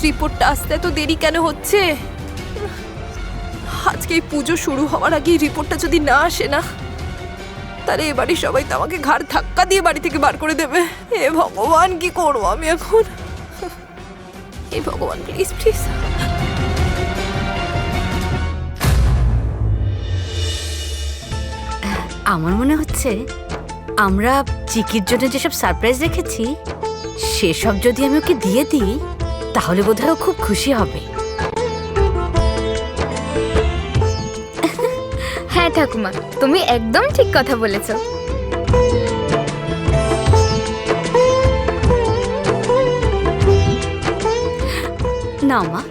রিপোর্টটা আসতে এত দেরি কেন হচ্ছে? আজকে এই পুজো শুরু হওয়ার আগে রিপোর্টটা যদি না আসে না, তাহলে এবারে সবাই তো আমাকে ঘাড় ধাক্কা দিয়ে বাড়ি থেকে বার করে দেবে। হে ভগবান, কি করবো আমি এখন? হে ভগবান, প্লিজ প্লিজ। আমার মনে হচ্ছে আমরা চিকির জন্য যেসব সারপ্রাইজ রেখেছি সেসব যদি আমি ওকে দিয়ে দিই তাহলে বোধহয় ও খুব খুশি হবে। হ্যাঁ ঠাকুমা, তুমি একদম ঠিক কথা বলেছো। না মা,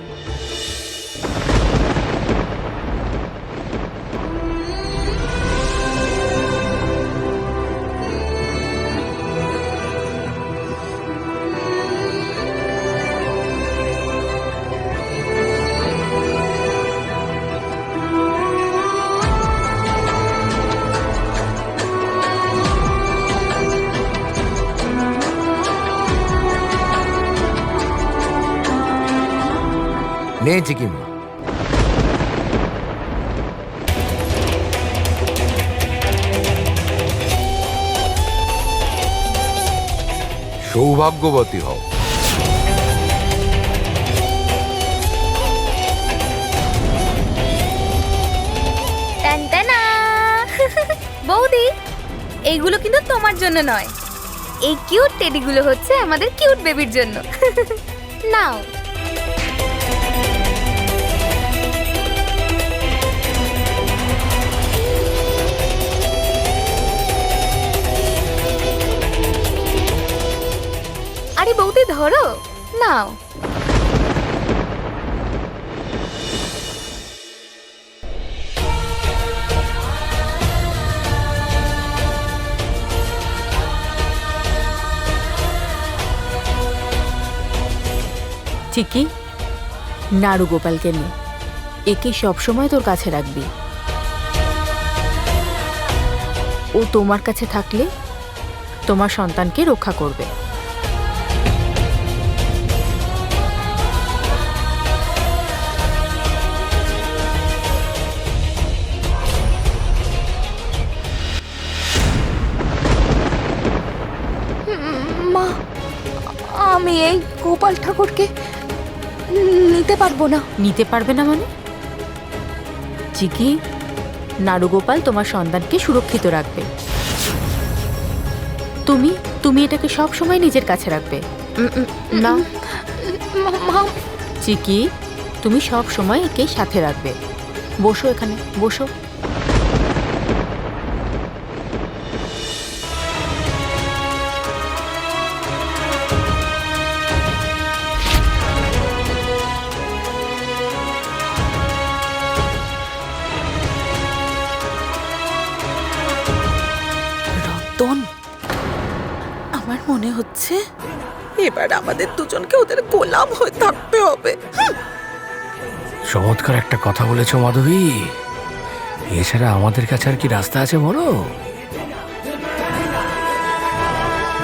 নে চিকিমা। সৌভাগ্যবতী হও। টানটানা। বৌদি, এইগুলো কিন্তু তোমার জন্য নয়, এই কিউট টেডিগুলো হচ্ছে আমাদের কিউট বেবির জন্য। নাও। আরে বৌদি ধরো, নাও। ঠিকই, নাড়ু গোপালকে নে, একে সবসময় তোর কাছে রাখবি। ও তোমার কাছে থাকলে তোমার সন্তানকে রক্ষা করবে। মা, আমি এই গোপাল ঠাকুরকে নিতে পারবো না। নিতে পারবে না মানে? চিকি, নাড়ু গোপাল তোমার সন্তানকে সুরক্ষিত রাখবে। তুমি তুমি এটাকে সব সময় নিজের কাছে রাখবে। না মা, চিকি, তুমি সব সময় একে সাথে রাখবে। বসো এখানে, বসো। রতন, আমার মনে হচ্ছে এবার আমাদের দুজনকে ওদের গোলাম হয়ে থাকতে হবে। চমৎকার একটা কথা বলেছো মাধবী। এছাড়া আমাদের কাছে আর কি রাস্তা আছে বলো?